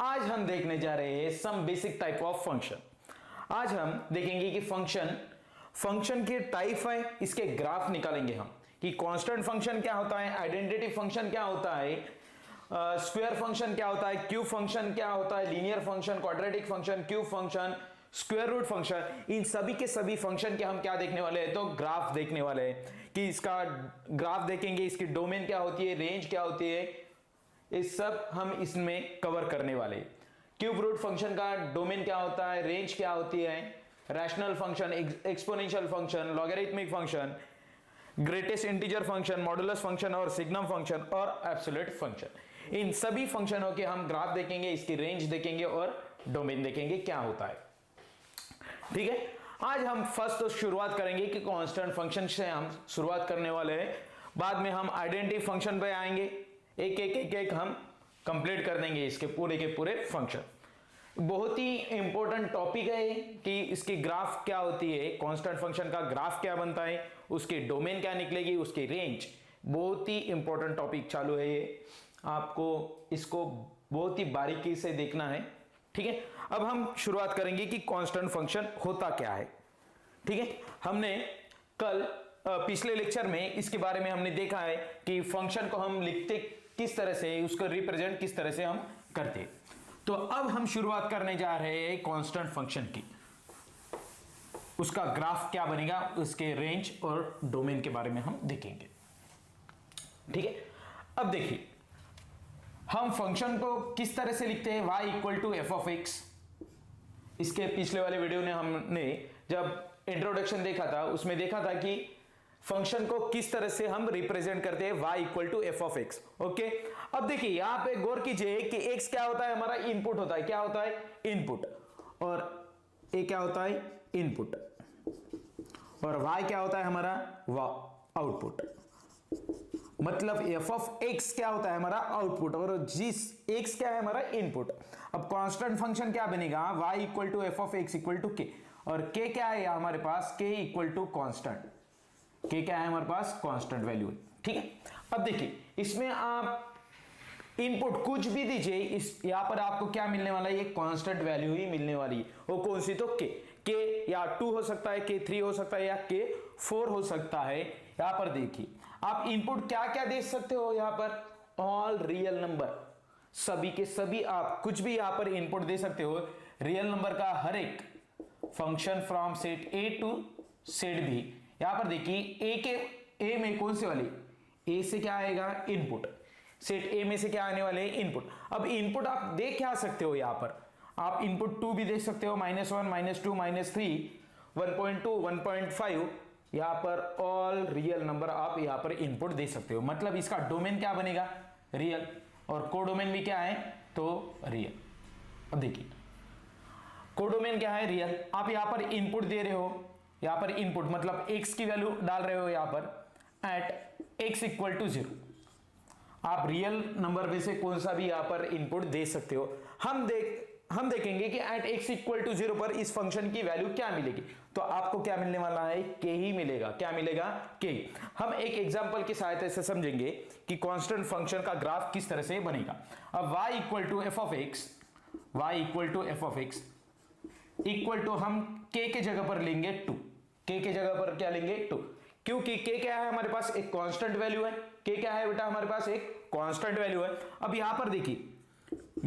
आज हम देखने जा रहे हैं some basic type of function. आज हम देखेंगे कि फंक्शन के टाइप है, इसके ग्राफ निकालेंगे हम कि कांस्टेंट फंक्शन क्या होता है, आइडेंटिटी फंक्शन क्या होता है, स्क्वायर फंक्शन क्या होता है, क्यूब फंक्शन क्या होता है, linear function, quadratic function, cube function, square root function. इन सभी के सभी फंक्शन के हम क्या देखने वाले हैं, तो ग्राफ देखने वाले हैं कि इसका ग्राफ देखेंगे, इसकी डोमेन क्या होती है, रेंज क्या होती है, इस सब हम इसमें कवर करने वाले। क्यूब रूट फंक्शन का डोमेन क्या होता है, रेंज क्या होती है, rational function, exponential function, logarithmic function, greatest integer function, modulus function और सिग्नम फंक्शन और एब्सोल्यूट फंक्शन। इन सभी फंक्शनों के हम ग्राफ देखेंगे, इसकी रेंज देखेंगे और डोमेन देखेंगे क्या होता है। ठीक है, आज हम फर्स्ट तो शुरुआत करेंगे कि कांस्टेंट फंक्शन से हम शुरुआत करने वाले हैं, बाद में हम आइडेंटिटी फंक्शन पे आएंगे, एक हम कंप्लीट कर देंगे इसके पूरे के पूरे फंक्शन। बहुत ही इंपॉर्टेंट टॉपिक है कि इसकी ग्राफ क्या होती है, कांस्टेंट फंक्शन का ग्राफ क्या बनता है, उसकी डोमेन क्या निकलेगी, उसकी रेंज। बहुत ही इंपॉर्टेंट टॉपिक चालू है ये, आपको इसको बहुत ही बारीकी से देखना है। ठीक है, अब हम शुरुआत करेंगे कि कांस्टेंट फंक्शन होता क्या है। ठीक है, हमने कल पिछले लेक्चर में इसके बारे में हमने देखा है कि फंक्शन को हम लिखते किस तरह से, उसको रिप्रेजेंट किस तरह से हम करते। तो अब हम शुरुआत करने जा रहे हैं कांस्टेंट फंक्शन की, उसका ग्राफ क्या बनेगा, उसके रेंज और डोमेन के बारे में हम देखेंगे। ठीक है, अब देखिए हम फंक्शन को किस तरह से लिखते हैं, y equal to f of x. इसके पिछले वाले वीडियो ने हमने जब इंट्रोडक्शन देखा था उसमें देखा था कि फंक्शन को किस तरह से हम रिप्रेजेंट करते हैं, y equal to f of x. Okay, अब देखिए यहां पे गौर कीजिए कि x क्या होता है, हमारा इनपुट होता है। क्या होता है, इनपुट, और a क्या होता है, इनपुट, और y क्या होता है हमारा आउटपुट। मतलब f ऑफ x क्या होता है हमारा आउटपुट, और जिस x क्या है हमारा इनपुट। अब कांस्टेंट फंक्शन क्या बनेगा, y equal to f of x equal to k, और k क्या है हमारे पास, k equal to constant. k क्या है हमारे पास, कांस्टेंट वैल्यू है। ठीक है, अब देखिए इसमें आप इनपुट कुछ भी दीजिए, इस यहां पर आपको क्या मिलने वाला है, ये कांस्टेंट वैल्यू ही मिलने वाली है। वो कौन सी, तो k या 2 हो सकता है, k 3 हो सकता है, या k 4 हो सकता है। यहां पर देखिए आप इनपुट क्या क्या दे सकते हो, यहां पर ऑल रियल नंबर, सभी के सभी आप कुछ भी यहां पर इनपुट दे सकते हो। रियल नंबर का हर एक function from set A to set B. यहां पर देखिए ए में कौन से वाली, ए से क्या आएगा, इनपुट, सेट ए में से क्या आने वाले, इनपुट। अब इनपुट आप देख क्या सकते हो, यहां पर आप इनपुट 2 भी देख सकते हो, -1 -2 -3 1.2 1.5। यहां पर ऑल रियल नंबर आप यहां पर इनपुट दे सकते हो। मतलब इसका डोमेन क्या बनेगा, रियल, और कोडोमेन भी क्या है, तो रियल। अब देखिए कोडोमेन क्या है, रियल। आप यहां पर इनपुट दे रहे हो, यहां पर इनपुट मतलब x की वैल्यू डाल रहे हो यहां पर एट x इक्वल टू 0। आप रियल नंबर में से कौन सा भी यहां पर इनपुट दे सकते हो। हम देखेंगे कि एट x इक्वल टू 0 पर इस फंक्शन की वैल्यू क्या मिलेगी, तो आपको क्या मिलने वाला है, k ही मिलेगा। क्या मिलेगा, k। हम एक एग्जांपल की सहायता से समझेंगे कि कांस्टेंट फंक्शन का ग्राफ किस तरह से बनेगा। अब y equal to f of x, y equal to f of x equal to हम k के जगह पर लेंगे 2, k के जगह पर क्या लेंगे 2, क्योंकि k क्या है हमारे पास, एक कांस्टेंट वैल्यू है। k क्या है बेटा हमारे पास, एक कांस्टेंट वैल्यू है। अब यहां पर देखिए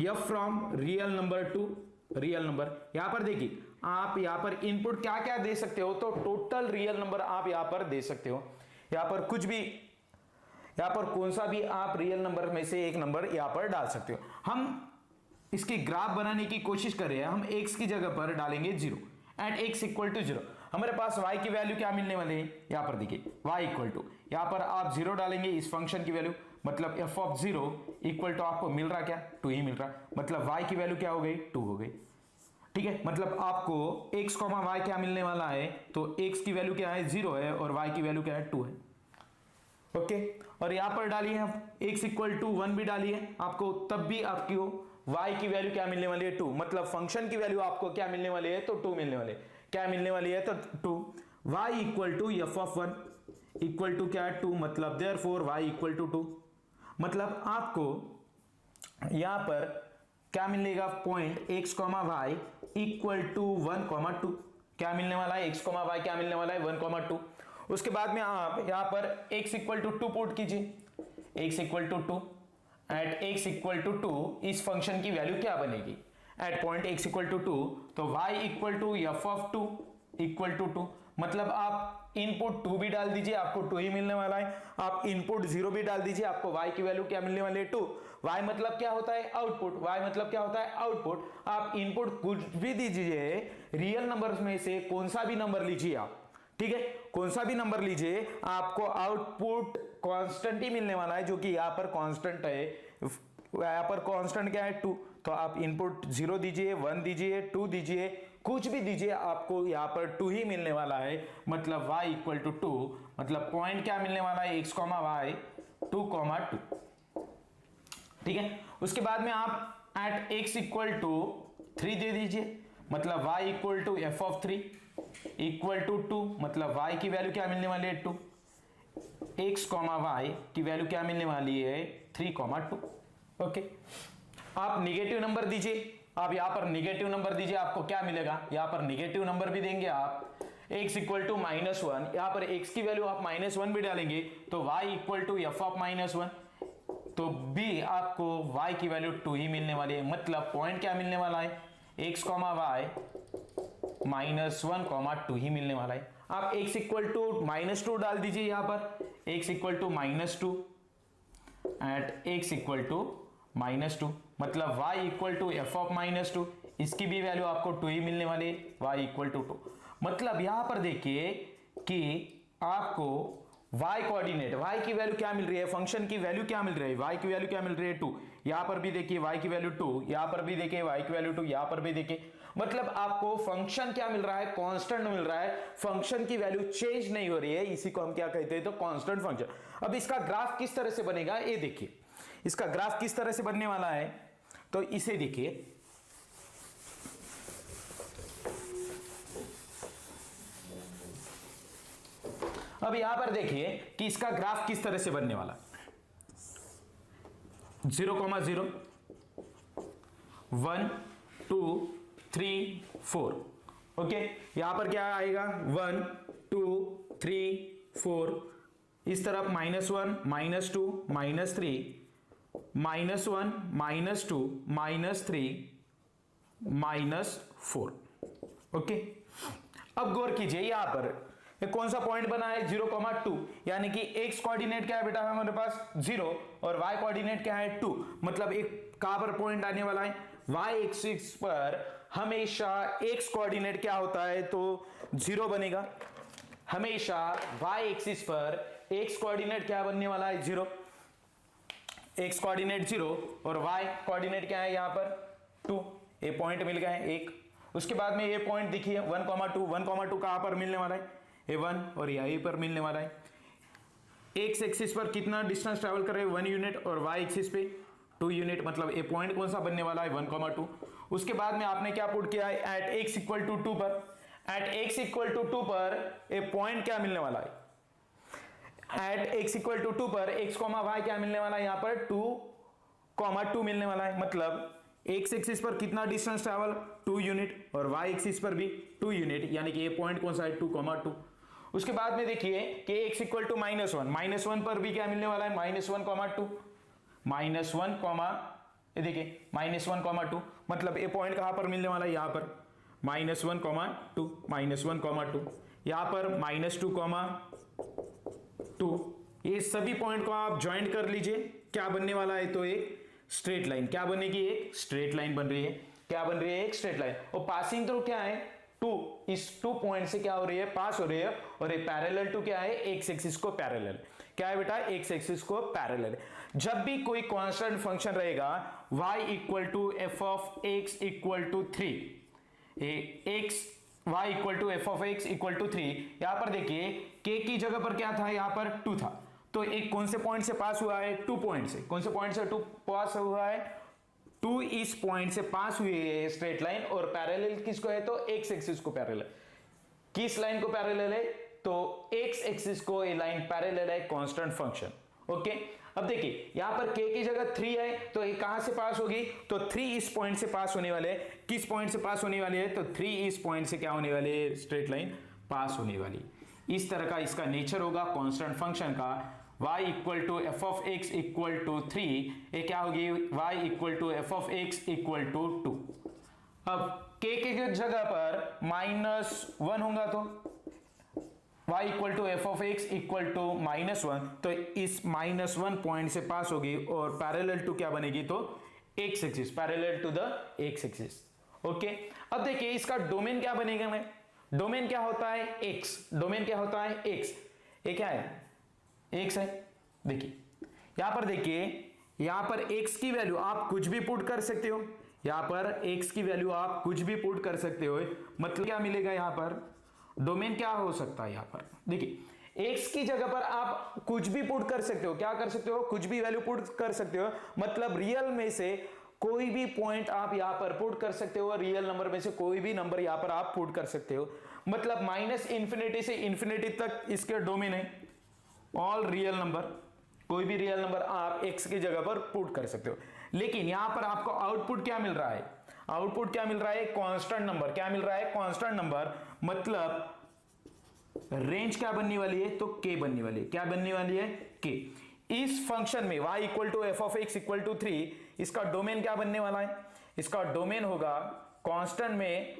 f from real number two real number, यहां पर देखिए आप यहां पर इनपुट क्या क्या दे सकते हो, तो टोटल रियल नंबर आप यहां पर दे सकते हो। यहां पर कुछ भी, यहां पर कौन सा भी आप रियल नंबर में से एक नंबर यहां पर डाल सकते हो। हम इसकी ग्राफ बनाने की कोशिश कर रहे हैं, हम x की जगह पर डालेंगे 0 एट x इक्वल टू 0। हमारे पास y की वैल्यू क्या मिलने वाली है, यहां पर देखिए y इक्वल टू, यहां पर आप 0 डालेंगे इस फंक्शन की वैल्यू, मतलब f ऑफ 0 इक्वल टू आपको मिल रहा क्या, 2 ही मिल रहा, मतलब y की वैल्यू क्या हो गई, 2 हो गई। ठीक है, मतलब आपको x, y क्या मिलने वाला है, तो x की वैल्यू क्या है, 0 है, और y की वैल्यू क्या है, 2 है। ओके, और यहां पर डालिए हम x इक्वल टू 1 भी डालिए, आपको तब भी आपकी y की वैल्यू क्या मिलने वाली है, 2। मतलब फंक्शन की वैल्यू आपको क्या मिलने वाली है, तो 2 मिलने वाली है। क्या मिलने वाली है, तो 2। y equal to f of 1 equal to क्या है, 2, मतलब देयरफॉर y इक्वल टू 2। मतलब आपको यहां पर क्या मिलेगा, point x comma y equal to 1,2 क्या मिलने वाला है, एक्स कॉमा वाई क्या मिलने वाला है 1,2। उसके बाद में आप यहां पर x इक्वल टू 2 पुट कीजिए, x equal to 2 at x equal to 2 इस फंक्शन की वैल्यू क्या बनेगी at point x equal to 2, तो y equal to f of 2 equal to 2, मतलब आप इनपुट 2 भी डाल दीजिए आपको 2 ही मिलने वाला है, आप इनपुट 0 भी डाल दीजिए आपको y की वैल्यू क्या मिलने वाली है 2। y मतलब क्या होता है आउटपुट, y मतलब क्या होता है आउटपुट। आप इनपुट कुछ भी दीजिए, रियल नंबर्स में से कौन सा भी नंबर लीजिए आप, ठीक है, कौन सा भी नंबर लीजिए आपको आउटपुट कांस्टेंट ही मिलने वाला है, जो कि यहां पर कांस्टेंट है, यहां पर कांस्टेंट क्या है 2, तो आप इनपुट 0 दीजिए 1 दीजिए 2 दीजिए कुछ भी दीजिए आपको यहां पर 2 ही मिलने वाला है, मतलब y इक्वल टू 2, मतलब पॉइंट क्या मिलने वाला है x कॉमा वाई 2,2, ठीक है। उसके बाद में आप एट x इक्वल टू 3 दे दीजिए, मतलब y equal to f of 3 equal to 2, मतलब y की वैल्यू क्या मिलने वाली है 2, x कॉमा वाई की वैल्यू क्या मिलने वाली है 3,2। ओके, आप निगेटिव नंबर दीजिए, आप यहां पर निगेटिव नंबर दीजिए, आपको क्या मिलेगा, यहां पर निगेटिव नंबर भी देंगे आप, x इक्वल टू -1, यहां पर x की वैल्यू आप -1 भी डालेंगे तो y equal to f of -1, तो b आपको y की वैल्यू 2 ही मिलने वाली है, मतलब पॉइंट क्या मिलने वाला है x कॉमा वाई -1,2 ही मिलने वाला है। आप x इक्वल टू -2 डाल दीजिए यहां पर, x equal to -2 at x equal to -2, मतलब y equal to f of -2, इसकी भी वैल्यू आपको 2 ही मिलने वाली है, y इक्वल टू 2। मतलब यहां पर देखिए कि आपको y कोऑर्डिनेट, y की वैल्यू क्या मिल रही है, फंक्शन की वैल्यू क्या मिल रही है, y की वैल्यू क्या मिल रही है 2, यहां पर भी देखिए y की वैल्यू 2, यहां पर भी देखिए y की वैल्यू 2, यहां पर भी देखिए, मतलब आपको फंक्शन क्या मिल रहा है, कांस्टेंट मिल रहा है, फंक्शन की वैल्यू चेंज नहीं हो रही है, इसी को हम क्या कहते हैं, तो कांस्टेंट फंक्शन। अब इसका ग्राफ किस तरह से बनेगा ये देखिए, इसका ग्राफ किस तरह से बनने वाला है, तो इसे देखिए, अब यहां पर देखिए कि इसका ग्राफ किस तरह से बनने वाला, 0,0 1 2 3 4, ओके, यहां पर क्या आएगा 1 2 3 4, इस तरफ -1 -2 -3 -1 -2 -3 -4, ओके। अब गौर कीजिए यहां पर ये कौन सा पॉइंट बना है 0,2, यानी कि x कोऑर्डिनेट क्या है बेटा हमारे पास 0 और y कोऑर्डिनेट क्या है 2, मतलब एक कहां पर पॉइंट आने वाला है y एक्सिस पर, हमेशा x कोऑर्डिनेट क्या होता है तो 0 बनेगा, हमेशा y एक्सिस पर x कोऑर्डिनेट क्या बनने वाला है 0, x कोऑर्डिनेट 0 और y कोऑर्डिनेट क्या है यहां पर 2, ये पॉइंट मिल गए एक। उसके बाद में ये पॉइंट देखिए 1,2 1,2 कहां पर मिलने वाला है, ये 1 और यहीं पर मिलने वाला है। x एक्सिस पर कितना डिस्टेंस ट्रैवल कर रहे हैं 1 यूनिट और y एक्सिस पे 2 यूनिट, मतलब ये पॉइंट कौन सा बनने वाला है 1,2। उसके बाद में आपने क्या पुट किया है एट x इक्वल टू 2 पर, एट x इक्वल टू 2 पर ये पॉइंट क्या मिलने वाला है, एट x इक्वल टू 2 पर x कॉमा y क्या मिलने वाला है यहाँ पर 2,2 मिलने वाला है, मतलब x एक्सिस पर कितना डिस्टेंस ट्रैवल 2 यूनिट और y एक्सिस पर भी 2 यूनिट, यानी कि ये पॉइंट कौन सा है 2,2। उसके बाद में देखिए कि x इक्वल टू -1 पर भी क्या मिलने वाला है -1,2 ये देखिए -1,2, मतलब ये पॉइंट कहां पर मिलने वाला है यहाँ पर -1,2 यहाँ पर -2,2, ये सभी पॉइंट को आप ज्वाइंट कर लीजिए, क्या बनने वाला है तो एक स्ट्रेट लाइन, क्या बनेगी एक स्ट्रेट लाइन बन रही है, क्या बन रही है एक स्ट्रेट लाइन, और पासिंग थ्रू क्या है 2, इस 2 पॉइंट से क्या हो रही है पास हो रही है, और ये पैरेलल टू क्या है x एक्सिस को पैरेलल, क्या है बेटा x एक्सिस को पैरेलल। जब भी कोई कांस्टेंट फंक्शन रहेगा y equal to f of x equal to 3, y equal to f of x equal to 3, यहां पर देखिए k की जगह पर क्या था यहाँ पर 2 था, तो एक कौन से पॉइंट से पास हुआ है 2 पॉइंट से, कौन से पॉइंट से 2 पास हुआ है 2 इस पॉइंट से पास हुई है स्ट्रेट लाइन, और पैरेलल किसको है तो x एक्सिस को पैरेलल, किस लाइन को पैरेलल है तो x एक्सिस को ये लाइन पैरेलल है कांस्टेंट फंक्शन, ओके। अब देखिए यहां पर k की जगह 3 है तो ये कहां से पास होगी, तो 3 इस पॉइंट से पास होने वाले है। किस पॉइंट से पास होने वाली है, तो 3 इस पॉइंट से क्या होने वाली है, स्ट्रेट लाइन पास होने वाली। इस तरह का इसका नेचर होगा कांस्टेंट फंक्शन का। y equal to f of x equal to 3, ये क्या होगी, y equal to f of x equal to 2। अब k की जगह पर -1 होगा तो y equal to f of x equal to -1, तो इस -1 पॉइंट से पास होगी और पैरेलल टू क्या बनेगी, तो x axis, parallel to the x axis. Okay, अब देखिए इसका डोमेन क्या बनेगा, मैं डोमेन क्या होता है, एक्स, डोमेन क्या होता है एक्स, ये क्या है, एक्स है। देखिए यहां पर, देखिए यहां पर एक्स की वैल्यू आप कुछ भी पुट कर सकते हो, यहां पर एक्स की वैल्यू आप कुछ भी पुट कर सकते हो, मतलब क्या मिलेगा, यहां पर डोमेन क्या हो सकता है, यहां पर देखिए एक्स की जगह पर आप कुछ भी पुट कर सकते हो, क्या कर सकते हो, कुछ भी वैल्यू पुट कर सकते हो, मतलब रियल में से कोई भी पॉइंट आप यहां पर पुट कर सकते हो, रियल नंबर में से कोई भी नंबर यहां पर आप पुट कर सकते हो, मतलब -इन्फिनिटी से इन्फिनिटी तक इसके डोमेन है, ऑल रियल नंबर, कोई भी रियल नंबर आप x की जगह पर पुट कर सकते हो। लेकिन यहां पर आपको आउटपुट क्या मिल रहा है, आउटपुट क्या मिल रहा है, कांस्टेंट नंबर, क्या मिल रहा है, कांस्टेंट नंबर, मतलब रेंज क्या बनने वाली है, तो k बनने वाली है, क्या बनने वाली है, k। इस फंक्शन में y equal to f of x equal to 3, इसका डोमेन क्या बनने वाला है, इसका डोमेन होगा कांस्टेंट में,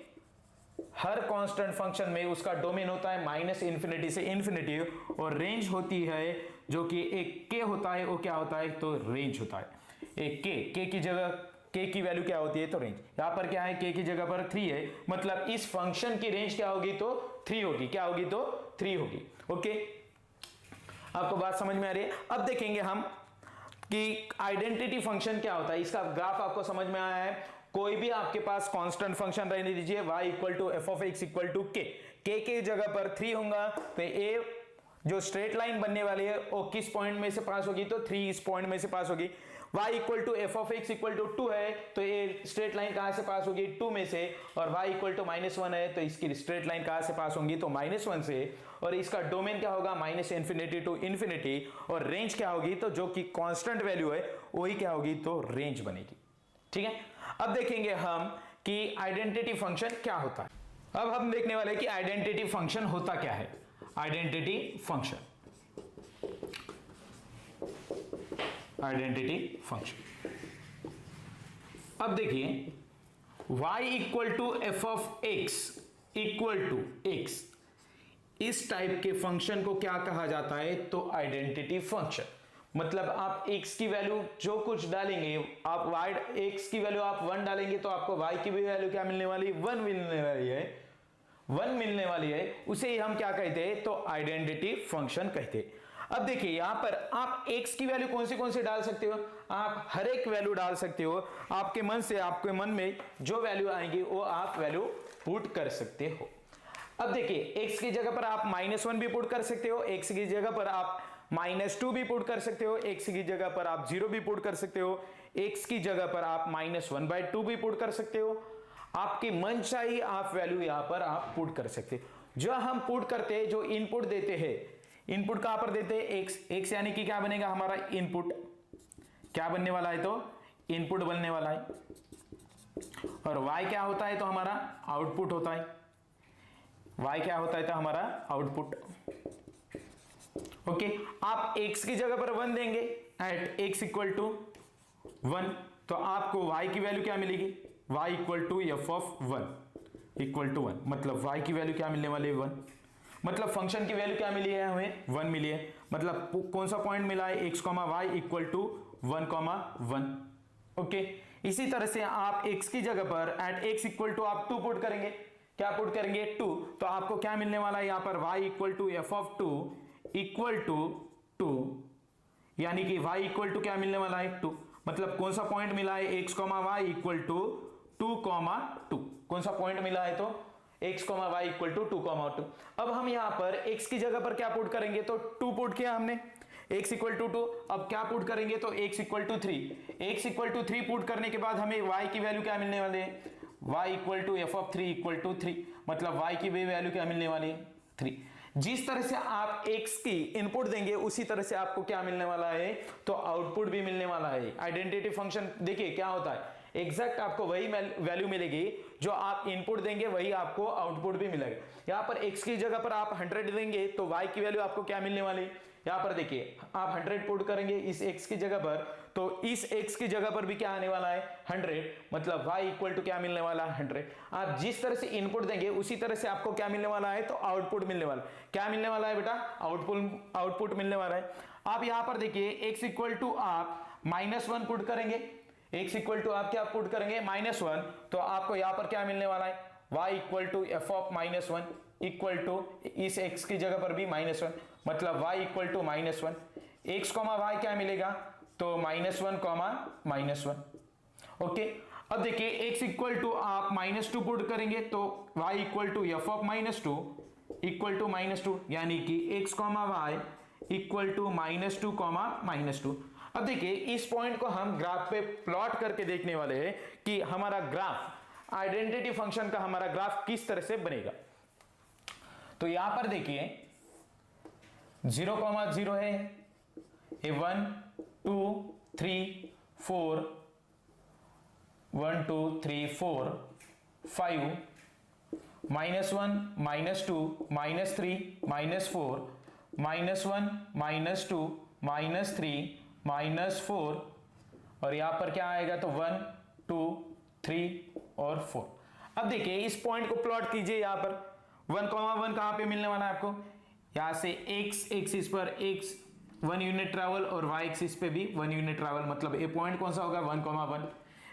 हर कांस्टेंट फंक्शन में उसका डोमेन होता है -इन्फिनिटी से इन्फिनिटी, और रेंज होती है जो कि एक k होता है, वो क्या होता है, तो रेंज होता है। एक k की जगह k की वैल्यू क्या होती है, तो रेंज। यहां पर क्या है, k की जगह पर 3 है, मतलब इस फंक्शन की रेंज क्या होगी, तो 3 होगी, क्या होगी, तो 3 होगी। ओके, आपको बात समझ में आ रही है। अब देखेंगे हम कि आइडेंटिटी फंक्शन क्या होता है, इसका ग्राफ आपको समझ में आया है। कोई भी आपके पास कांस्टेंट फंक्शन रहने दीजिए, y equal to f of x equal to k, k के जगह पर 3 होगा, तो a जो स्ट्रेट लाइन बनने वाली है वो किस पॉइंट में से पास होगी, तो 3 इस पॉइंट में से पास होगी। y equal to f of x equal to 2 है, तो ये स्ट्रेट लाइन कहां से पास होगी, 2 में से, और y इक्वल टू -1 है, तो इसकी स्ट्रेट लाइन कहां से पास होंगी, तो -1 से, और इसका डोमेन क्या होगा, -इन्फिनिटी टू इन्फिनिटी, और रेंज क्या होगी, तो जो कि कांस्टेंट वैल्यू है वही क्या होगी, तो रेंज बनेगी। ठीक है, अब देखेंगे हम कि आइडेंटिटी फंक्शन क्या होता है। अब हम देखने वाले हैं कि आइडेंटिटी फंक्शन होता क्या है। आइडेंटिटी फंक्शन, आइडेंटिटी फंक्शन, अब देखिए y equal to f of x equal to x, इस टाइप के फंक्शन को क्या कहा जाता है, तो आइडेंटिटी फंक्शन। मतलब आप x की वैल्यू जो कुछ डालेंगे, आप y x की वैल्यू आप 1 डालेंगे तो आपको y की भी वैल्यू क्या मिलने वाली, 1 मिलने वाली है, 1 मिलने वाली है, उसे ही हम क्या कहते हैं, तो आइडेंटिटी फंक्शन कहते हैं। अब देखिए यहां पर आप x की वैल्यू कौन सी डाल सकते हो, आप हर एक वैल्यू डाल सकते हो, आपके मन से, आपके मन में जो वैल्यू आएंगी वो आप वैल्यू पुट कर सकते हो। अब देखिए x की जगह पर आप -1 भी पुट कर सकते हो, x की जगह पर आप -2 भी पुट कर सकते हो, x की जगह पर आप 0 भी पुट कर सकते हो, x की जगह पर आप -1/2 भी पुट कर सकते हो, आपकी मनचाही आप वैल्यू यहां पर आप पुट कर सकते हो। जो हम पुट करते हैं, जो इनपुट देते हैं, इनपुट कहां पर देते हैं, x यानी कि क्या बनेगा हमारा इनपुट, क्या बनने वाला है, तो इनपुट बनने वाला है, और y क्या होता है, तो हमारा आउटपुट होता है, y क्या होता है, तो हमारा आउटपुट। ओके, आप x की जगह पर 1 देंगे, एट x इक्वल टू 1, तो आपको y की वैल्यू क्या मिलेगी, y equal to f of 1 equal to 1, मतलब y की वैल्यू क्या मिलने वाली है, 1, मतलब फंक्शन की वैल्यू क्या मिली है, हमें 1 मिली है, मतलब कौन सा पॉइंट मिला है, x, y equal to 1,1। Okay, इसी तरह से आप x की जगह पर एट x इक्वल टू आप 2 पुट करेंगे, क्या पुट करेंगे, 2, तो आपको क्या मिलने वाला है, यहां पर y equal to f of 2 equal to 2, यानी कि y इक्वल टू क्या मिलने वाला है, 2, मतलब कौन सा पॉइंट मिला है, x, y इक्वल टू 2,2, कौन सा पॉइंट मिला है, तो x, y इक्वल टू 2,2। अब हम यहां पर x की जगह पर क्या पुट करेंगे, तो 2 पुट किया हमने, x इक्वल टू 2, अब क्या पुट करेंगे, तो x equal to 3, x equal to 3 put करने के बाद हमें y की वैल्यू क्या मिलने वाली है, y equal to f of 3 equal to 3, मतलब y की भी वैल्यू क्या मिलने वाली है, 3। जिस तरह से आप x की इनपुट देंगे उसी तरह से आपको क्या मिलने वाला है, तो आउटपुट भी मिलने वाला है। आइडेंटिटी फंक्शन देखिए क्या होता है, एग्जैक्ट आपको वही वैल्यू मिलेगी जो आप इनपुट देंगे, वही आपको आउटपुट भी मिलेगा। यहां पर x की जगह पर आप 100 देंगे तो y की वैल्यू आपको क्या मिलने वाली, यहां पर देखिए आप 100 पुट करेंगे इस x की जगह पर, तो इस x की जगह पर भी क्या आने वाला है 100, मतलब y इक्वल टू क्या मिलने वाला है 100। आप जिस तरह से इनपुट देंगे उसी तरह से आपको क्या मिलने वाला है, तो आउटपुट मिलने वाला है। क्या मिलने वाला है बेटा, आउटपुट मिलने वाला है। आप यहां पर देखिए x इक्वल टू आप -1 पुट करेंगे, x इक्वल टू आप क्या पुट करेंगे -1, तो आपको यहां पर क्या मिलने वाला है, y equal to f of -1 equal to इस x की जगह पर भी -1, मतलब y equal to -1, x comma y क्या मिलेगा, तो -1 कॉमा -1। ओके, अब देखिए x इक्वल टू आप -2 पुट करेंगे तो y equal to f of -2 equal to -2, यानी कि x comma y equal to -2 comma -2। अब देखिए इस पॉइंट को हम ग्राफ पे प्लॉट करके देखने वाले हैं कि हमारा ग्राफ आइडेंटिटी फंक्शन का हमारा ग्राफ किस तरह से बनेगा। तो यहां पर देखिए 0,0 है, ये 1 2 3 4 1 2 3 4 5 -1 -2 -3 -4 -1 -2 -3 -4, और यहां पर क्या आएगा, तो 1 2 3 और 4। अब देखिए इस पॉइंट को प्लॉट कीजिए, यहां पर 1,1 कहां पे मिलने वाला है आपको, यहां से x एक्सिस पर x 1 यूनिट ट्रैवल और y एक्सिस पे भी 1 यूनिट ट्रैवल, मतलब ये पॉइंट कौन सा होगा 1,1।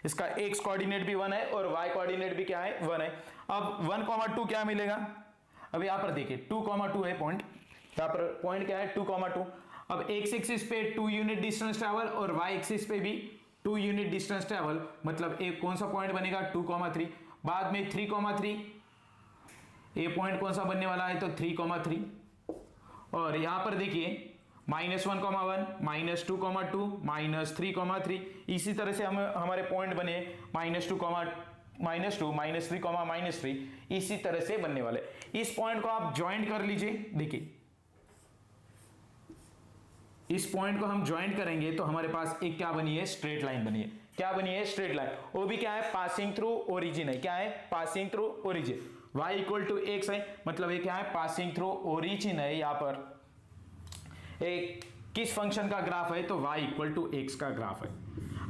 इसका x कोऑर्डिनेट भी 1 है और y कोऑर्डिनेट भी क्या है 1 है। अब 1,2 क्या मिलेगा, अब यहां पर देखिए 2,2 है पॉइंट, यहां पर पॉइंट क्या है 2,2। अब x एक्सिस पे 2 यूनिट डिस्टेंस ट्रैवल और y एक्सिस पे भी 2 यूनिट डिस्टेंस ट्रैवल, मतलब एक कौन सा पॉइंट बनेगा 2,3। बाद में 3,3, ये पॉइंट कौन सा बनने वाला है, तो 3,3। और यहां पर देखिए -1,1 -2,2 -3,3, इसी तरह से हम हमारे पॉइंट बने -2 -3, -3, इसी तरह से बनने वाले। इस पॉइंट को आप ज्वाइंट कर लीजिए, देखिए इस पॉइंट को हम ज्वाइंट करेंगे तो हमारे पास एक क्या बनी है, स्ट्रेट लाइन बनी है। क्या बनी है, स्ट्रेट लाइन। वो भी क्या है, पासिंग थ्रू ओरिजिन है। क्या है, passing through origin. y equal to x है, मतलब ये क्या है, पासिंग थ्रू ओरिजिन है। यहां पर एक किस फंक्शन का ग्राफ है, तो y इक्वल टू x का ग्राफ है।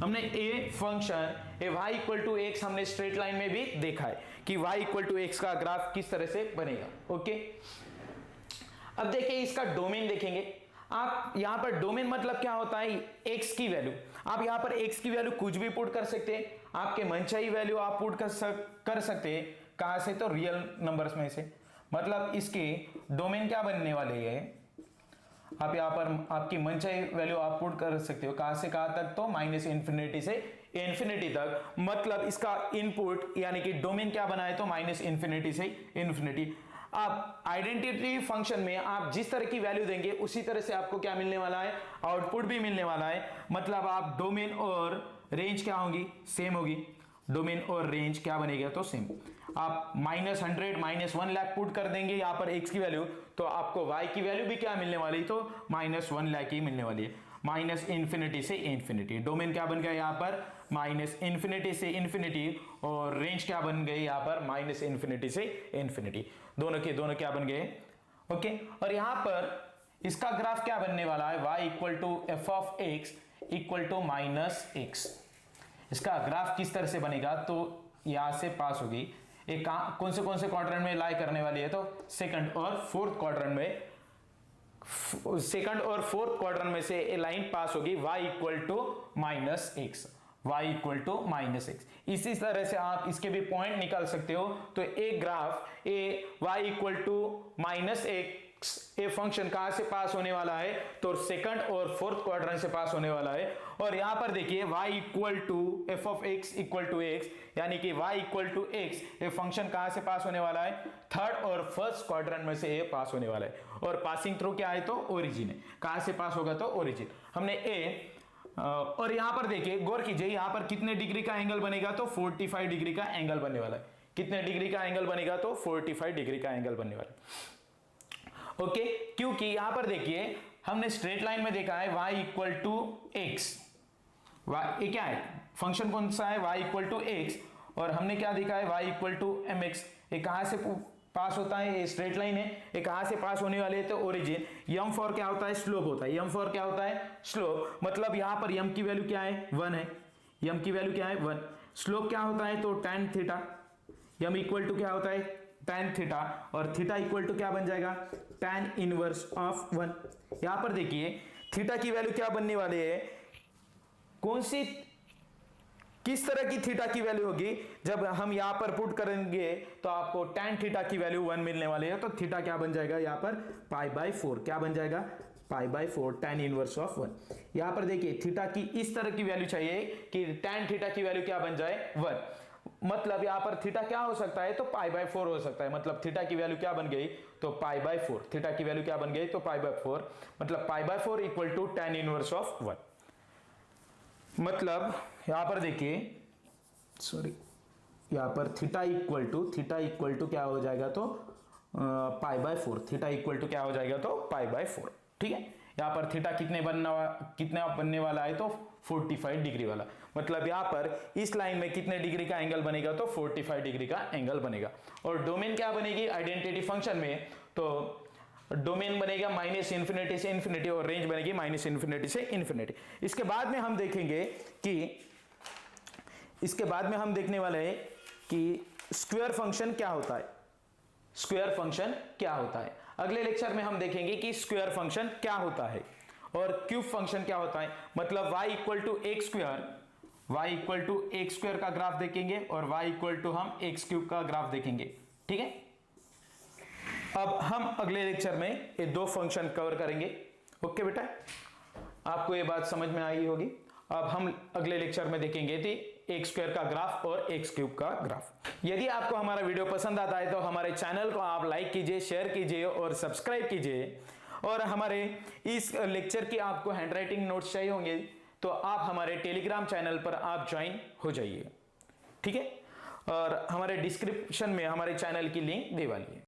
हमने ये function y equal to x हमने स्ट्रेट लाइन में भी देखा है कि y इक्वल टू x का ग्राफ किस तरह से बनेगा। ओके, अब देखिए इसका डोमेन देखेंगे आप। यहां पर डोमेन मतलब क्या होता है, x की वैल्यू। आप यहां पर x की वैल्यू कुछ भी पुट कर सकते हैं, आपके मनचाही वैल्यू आप पुट कर सकते हैं। कहां से, तो रियल नंबर्स में से। मतलब इसके डोमेन क्या बनने वाले हैं, आप यहां पर आपकी मनचाही वैल्यू आप पुट कर सकते हो। कहां से कहां तक, तो -∞ से इंफिनिटी तक। मतलब इसका इनपुट यानी कि डोमेन क्या बना है, तो -∞ से इंफिनिटी। आप आइडेंटिटी फंक्शन में आप जिस तरह की वैल्यू देंगे उसी तरह से आपको क्या मिलने वाला है, आउटपुट भी मिलने वाला है। मतलब आप डोमेन और रेंज क्या होगी, सेम होगी। डोमेन और रेंज क्या बनेगा, तो सेम। आप -100 -1 लाख पुट कर देंगे यहां पर x की वैल्यू, तो आपको y की वैल्यू भी क्या मिलने वाली, तो -1 लाख ही मिलने वाली है। -∞ से इंफिनिटी। डोमेन क्या बन गया यहां पर, -∞ से इंफिनिटी, और रेंज क्या बन गई यहां पर, -∞ से इंफिनिटी। दोनों के दोनों क्या बन गए। ओके, और यहां पर इसका ग्राफ क्या बनने वाला है, y equal to f of x equal to -x। इसका ग्राफ किस तरह से बनेगा, तो यहां से पास होगी। एक कौन से क्वाड्रेंट में लाई करने वाली है, तो सेकंड और फोर्थ क्वाड्रेंट में। सेकंड और फोर्थ क्वाड्रेंट में से ए लाइन पास होगी, y equal to -x, y equal to -x। इसी तरह से आप इसके भी पॉइंट निकाल सकते हो। तो एक graph a y equal to -x ये फंक्शन कहां से पास होने वाला है, तो सेकंड और फोर्थ क्वाड्रेंट से पास होने वाला है। और यहां पर देखिए y equal to f of x equal to x, यानी कि y इक्वल टू x ये फंक्शन कहां से पास होने वाला है, थर्ड और फर्स्ट क्वाड्रेंट में से ये पास होने वाला है। और पासिंग थ्रू क्या है, तो ओरिजिन है। कहां से पास होगा, तो ओरिजिन। हमने और यहां पर देखिए गौर कीजिए, यहां पर कितने डिग्री का एंगल बनेगा, तो 45 डिग्री का एंगल बनने वाला है। कितने डिग्री का एंगल बनेगा, तो 45 डिग्री का एंगल बनने वाला है। ओके, क्योंकि यहां पर देखिए हमने स्ट्रेट लाइन में देखा है y इक्वल टू एक्स, ये क्या है फंक्शन कौन सा है, y इक्वल टू एक्स, और हमने क्या देखा है y equal to m x. ये कहां से पास होता है, ये स्ट्रेट लाइन है, ये कहां से पास होने वाले है, तो ओरिजिन। यम फॉर क्या होता है, स्लोप होता है, यम फॉर क्या होता है, स्लोप, मतलब यहां पर यम की वैल्यू क्या है, 1 है, यम की वैल्यू क्या है 1, स्लोप क्या होता है तो tan theta, m equal to क्या होता है tan थीटा, और थीटा इक्वल टू क्या बन जाएगा tan इनवर्स ऑफ 1। यहां पर देखिए थीटा की वैल्यू क्या बनने वाली है, कौन सी किस तरह की थीटा की वैल्यू होगी, जब हम यहां पर पुट करेंगे तो आपको tan थीटा की वैल्यू 1 मिलने वाली है, तो थीटा क्या बन जाएगा यहाँ पर π/4, क्या बन जाएगा π/4 tan इनवर्स ऑफ 1। यहां पर देखिए थीटा की इस तरह की वैल्यू चाहिए कि tan थीटा की वैल्यू क्या बन जाए 1, मतलब यहां पर थीटा क्या हो सकता है तो π/4 हो सकता है, मतलब थीटा की वैल्यू क्या बन गई तो π/4, थीटा की वैल्यू क्या बन गई तो π/4, मतलब π/4 equal to tan inverse of 1। मतलब यहां पर देखिए सॉरी, यहां पर थीटा इक्वल टू क्या हो जाएगा तो π/4, थीटा इक्वल टू क्या हो जाएगा तो π/4, ठीक है। यहां पर थीटा कितना बनने वाला है तो 45 डिग्री वाला, मतलब यहां पर इस लाइन में कितने डिग्री का एंगल बनेगा तो 45 डिग्री का एंगल बनेगा। और डोमेन क्या बनेगी आइडेंटिटी फंक्शन में, तो डोमेन बनेगा -∞ से इन्फिनिटी, और रेंज बनेगी -∞ से इन्फिनिटी। इसके बाद में हम देखेंगे कि इसके बाद में हम देखने वाले हैं कि स्क्वायर फंक्शन क्या होता है, स्क्वायर फंक्शन क्या होता है। अगले लेक्चर में हम देखेंगे कि स्क्वायर फंक्शन क्या होता है और क्यूब फंक्शन क्या होता है, मतलब y equal to x square का ग्राफ देखेंगे और y इक्वल टू हम एक्स क्यूब का ग्राफ देखेंगे, ठीक है। अब हम अगले लेक्चर में ये दो फंक्शन कवर करेंगे। ओके बेटा, आपको ये बात समझ में आई होगी। अब हम अगले लेक्चर में देखेंगे थी एक्स स्क्वायर का ग्राफ और एक्स क्यूब का ग्राफ। यदि आपको हमारा वीडियो पसंद आता है तो हमारे चैनल को आप लाइक कीजिए, शेयर कीजिए और सब्सक्राइब कीजिए। और हमारे इस लेक्चर की आपको हैंडराइटिंग नोट्स चाहिए होंगे तो आप हमारे टेलीग्राम चैनल पर आप ज्वाइन हो जाइए, ठीक है। और हमारे डिस्क्रिप्शन में हमारे चैनल की लिंक दे वाली है।